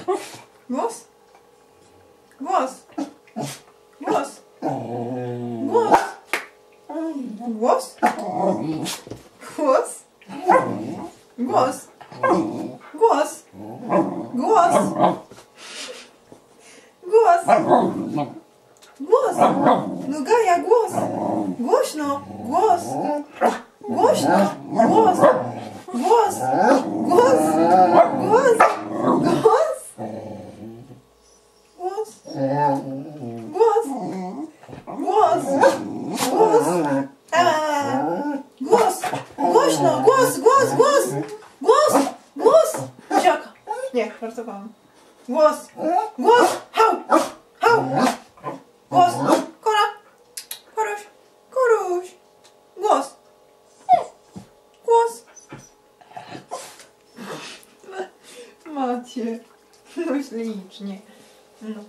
Głos? Głos? Głos? Głos? Głos? Głos? Głos? Głos? Głos? Głos? Głos? No Gaja, głos! Głośno! Głos! Głośno! Głos! Głos! Głos! Głos! Głos! Głos! Głos! Głos! Głos! Głos! Głośno! Głos! Głos! Głos! Głos! Głos! Ziaka! Nie, żartowałam. Głos! Głos! Hał! Hał! Głos! Kora! Koruś! Koruś! Głos! Głos! Macie, no ślicznie. No.